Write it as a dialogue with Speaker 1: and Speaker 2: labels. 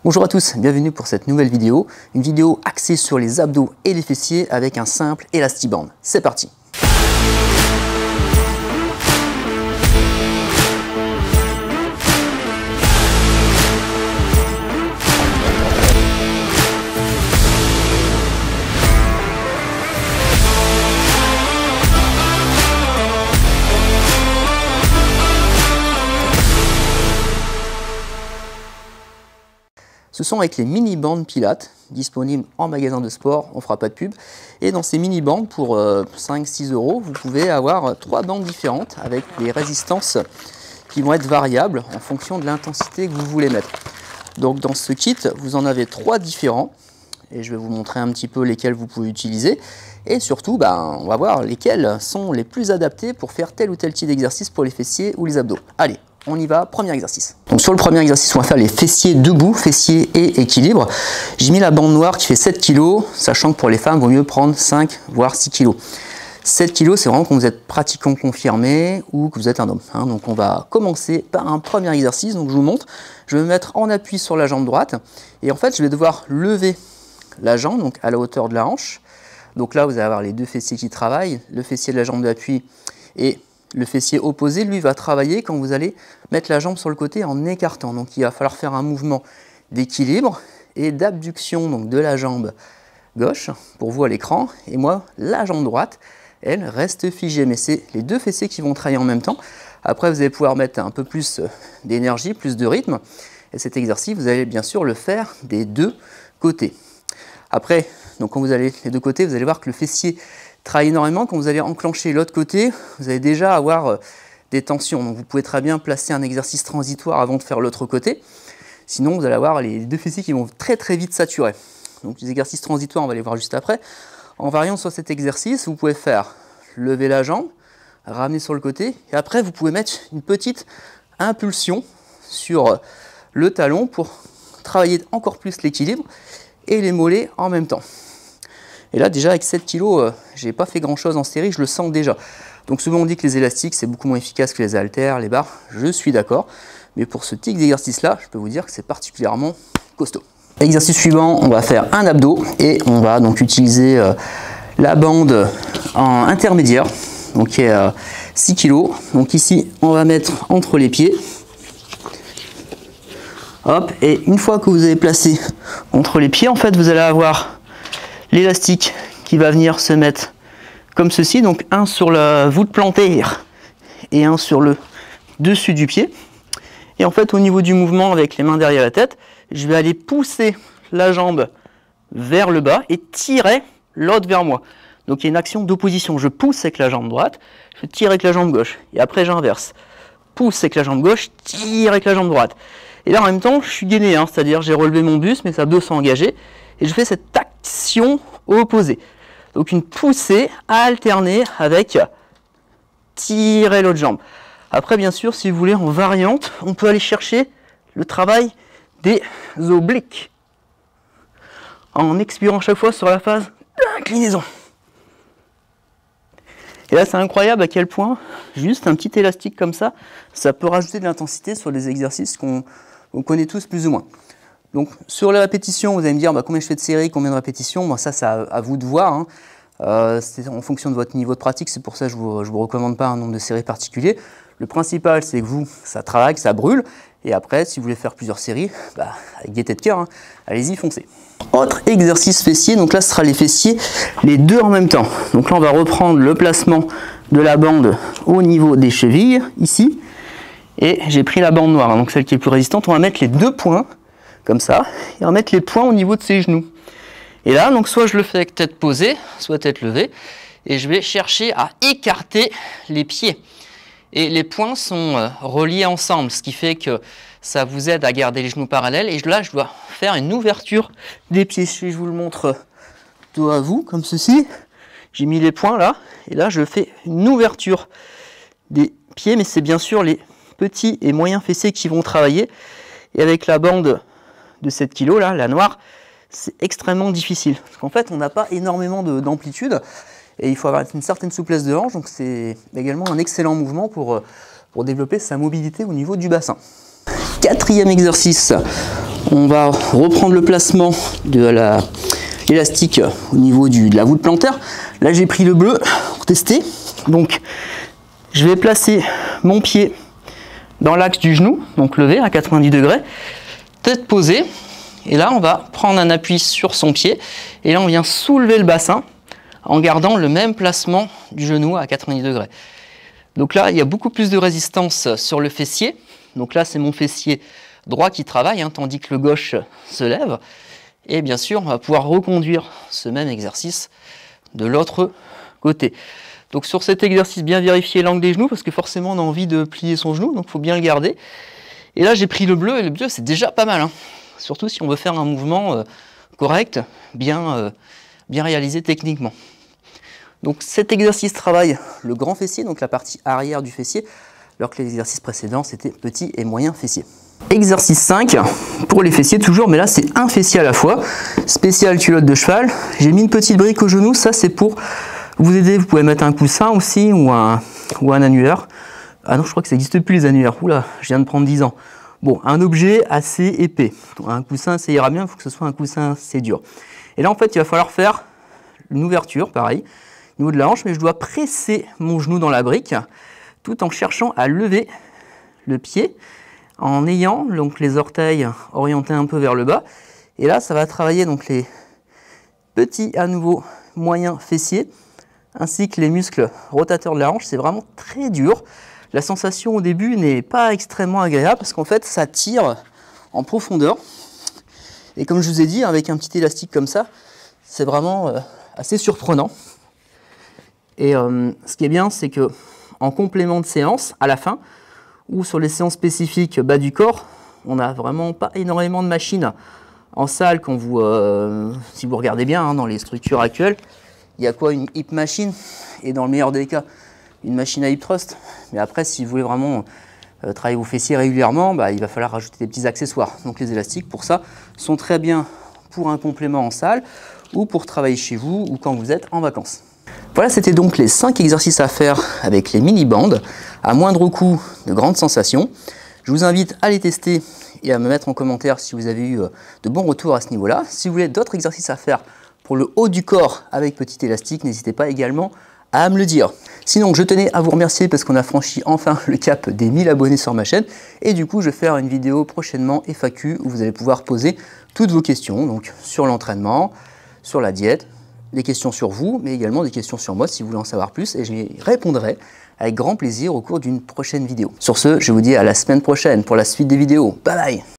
Speaker 1: Bonjour à tous, bienvenue pour cette nouvelle vidéo. Une vidéo axée sur les abdos et les fessiers avec un simple élastiband. C'est parti! Ce sont avec les mini-bandes Pilates, disponibles en magasin de sport, on ne fera pas de pub. Et dans ces mini-bandes, pour 5-6 €, vous pouvez avoir 3 bandes différentes avec des résistances qui vont être variables en fonction de l'intensité que vous voulez mettre. Donc dans ce kit, vous en avez 3 différents. Et je vais vous montrer un petit peu lesquels vous pouvez utiliser. Et surtout, on va voir lesquels sont les plus adaptés pour faire tel ou tel type d'exercice pour les fessiers ou les abdos. Allez! On y va, premier exercice. Donc sur le premier exercice, on va faire les fessiers debout, fessiers et équilibre. J'ai mis la bande noire qui fait 7 kg, sachant que pour les femmes, il vaut mieux prendre 5 voire 6 kg. 7 kg, c'est vraiment quand vous êtes pratiquant confirmé ou que vous êtes un homme. Donc on va commencer par un premier exercice. Donc je vous montre, je vais me mettre en appui sur la jambe droite. Et en fait, je vais devoir lever la jambe donc à la hauteur de la hanche. Donc là, vous allez avoir les deux fessiers qui travaillent, le fessier de la jambe d'appui et le fessier opposé, lui, va travailler quand vous allez mettre la jambe sur le côté en écartant. Donc il va falloir faire un mouvement d'équilibre et d'abduction donc de la jambe gauche, pour vous à l'écran. Et moi, la jambe droite, elle reste figée. Mais c'est les deux fessiers qui vont travailler en même temps. Après, vous allez pouvoir mettre un peu plus d'énergie, plus de rythme. Et cet exercice, vous allez bien sûr le faire des deux côtés. Après, donc quand vous allez les deux côtés, vous allez voir que le fessier travaille énormément. Quand vous allez enclencher l'autre côté, vous allez déjà avoir des tensions. Donc vous pouvez très bien placer un exercice transitoire avant de faire l'autre côté. Sinon, vous allez avoir les deux fessiers qui vont très vite saturer. Donc les exercices transitoires, on va les voir juste après. En variant sur cet exercice, vous pouvez faire lever la jambe, ramener sur le côté. Et après, vous pouvez mettre une petite impulsion sur le talon pour travailler encore plus l'équilibre et les mollets en même temps. Et là, déjà, avec 7 kg, j'ai pas fait grand-chose en série, je le sens déjà. Donc souvent, on dit que les élastiques, c'est beaucoup moins efficace que les haltères, les barres. Je suis d'accord. Mais pour ce type d'exercice-là, je peux vous dire que c'est particulièrement costaud. Exercice suivant, on va faire un abdo. Et on va donc utiliser la bande en intermédiaire, donc qui est 6 kg. Donc ici, on va mettre entre les pieds. Hop, et une fois que vous avez placé entre les pieds, en fait, vous allez avoir l'élastique qui va venir se mettre comme ceci, donc un sur la voûte plantaire et un sur le dessus du pied. Et en fait, au niveau du mouvement avec les mains derrière la tête, je vais aller pousser la jambe vers le bas et tirer l'autre vers moi. Donc il y a une action d'opposition. Je pousse avec la jambe droite, je tire avec la jambe gauche. Et après j'inverse. Pousse avec la jambe gauche, tire avec la jambe droite. Et là en même temps, je suis gainé, c'est-à-dire j'ai relevé mon buste, mes abdos sont engagés. Et je fais cette action opposée. Donc une poussée alternée avec tirer l'autre jambe. Après, bien sûr, si vous voulez, en variante, on peut aller chercher le travail des obliques. En expirant chaque fois sur la phase d'inclinaison. Et là, c'est incroyable à quel point, juste un petit élastique comme ça peut rajouter de l'intensité sur des exercices qu'on connaît tous plus ou moins. Donc sur les répétitions, vous allez me dire combien je fais de séries, combien de répétitions. Ça, c'est à vous de voir. C'est en fonction de votre niveau de pratique. C'est pour ça que je vous recommande pas un nombre de séries particulier. Le principal, c'est que ça travaille, que ça brûle. Et après, si vous voulez faire plusieurs séries, avec gaieté de cœur, allez-y, foncez. Autre exercice fessier. Donc là, ce sera les fessiers, les deux en même temps. Donc là, on va reprendre le placement de la bande au niveau des chevilles, ici. Et j'ai pris la bande noire, donc celle qui est plus résistante. On va mettre les deux points comme ça, et on va mettre les points au niveau de ses genoux. Et là, donc soit je le fais avec tête posée, soit tête levée, et je vais chercher à écarter les pieds. Et les points sont reliés ensemble, ce qui fait que ça vous aide à garder les genoux parallèles. Et là, je dois faire une ouverture des pieds. Si je vous le montre dos à vous, comme ceci, j'ai mis les points là, et là, je fais une ouverture des pieds, mais c'est bien sûr les petits et moyens fessiers qui vont travailler. Et avec la bande de 7 kg, là, la noire, c'est extrêmement difficile. Parce qu'en fait, on n'a pas énormément d'amplitude et il faut avoir une certaine souplesse de hanche. Donc c'est également un excellent mouvement pour développer sa mobilité au niveau du bassin. Quatrième exercice, On va reprendre le placement de l'élastique au niveau de la voûte plantaire. Là, j'ai pris le bleu pour tester. Donc, je vais placer mon pied dans l'axe du genou, donc levé à 90 degrés, tête posée. Et là, on va prendre un appui sur son pied. Et là, on vient soulever le bassin en gardant le même placement du genou à 90 degrés. Donc là, il y a beaucoup plus de résistance sur le fessier. Donc là, c'est mon fessier droit qui travaille, hein, tandis que le gauche se lève. Et bien sûr, on va pouvoir reconduire ce même exercice de l'autre côté. Donc sur cet exercice, bien vérifier l'angle des genoux, parce que forcément, on a envie de plier son genou, donc il faut bien le garder. Et là, j'ai pris le bleu, et le bleu, c'est déjà pas mal, hein. Surtout si on veut faire un mouvement correct, bien réalisé techniquement. Donc cet exercice travaille le grand fessier, donc la partie arrière du fessier, alors que les exercices précédents, c'était petit et moyen fessier. Exercice 5, pour les fessiers toujours, mais là c'est un fessier à la fois, spécial culotte de cheval. J'ai mis une petite brique au genou, ça c'est pour vous aider, vous pouvez mettre un coussin aussi, ou un annulaire. Ah non, je crois que ça n'existe plus les annulaires, oula, je viens de prendre 10 ans. Bon, un objet assez épais. Un coussin, ça ira bien, il faut que ce soit un coussin assez dur. Et là, en fait, il va falloir faire une ouverture, pareil, au niveau de la hanche, mais je dois presser mon genou dans la brique, tout en cherchant à lever le pied, en ayant donc les orteils orientés un peu vers le bas. Et là, ça va travailler donc les petits, à nouveau, moyens fessiers, ainsi que les muscles rotateurs de la hanche. C'est vraiment très dur. La sensation au début n'est pas extrêmement agréable parce qu'en fait ça tire en profondeur et comme je vous ai dit, avec un petit élastique comme ça, c'est vraiment assez surprenant. Et ce qui est bien, c'est que en complément de séance, à la fin, ou sur les séances spécifiques bas du corps, on n'a vraiment pas énormément de machines en salle. Quand vous, si vous regardez bien, hein, dans les structures actuelles, il y a quoi? Une hip machine et dans le meilleur des cas, une machine à hip thrust. Mais après, si vous voulez vraiment travailler vos fessiers régulièrement, il va falloir rajouter des petits accessoires. Donc les élastiques, pour ça, sont très bien pour un complément en salle ou pour travailler chez vous ou quand vous êtes en vacances. Voilà, c'était donc les 5 exercices à faire avec les mini-bandes, à moindre coût, de grandes sensations. Je vous invite à les tester et à me mettre en commentaire si vous avez eu de bons retours à ce niveau-là. Si vous voulez d'autres exercices à faire pour le haut du corps avec petit élastique, n'hésitez pas également à me le dire. Sinon, je tenais à vous remercier parce qu'on a franchi enfin le cap des 1000 abonnés sur ma chaîne. Et du coup, je vais faire une vidéo prochainement FAQ où vous allez pouvoir poser toutes vos questions, donc sur l'entraînement, sur la diète, des questions sur vous, mais également des questions sur moi si vous voulez en savoir plus. Et j'y répondrai avec grand plaisir au cours d'une prochaine vidéo. Sur ce, je vous dis à la semaine prochaine pour la suite des vidéos. Bye bye!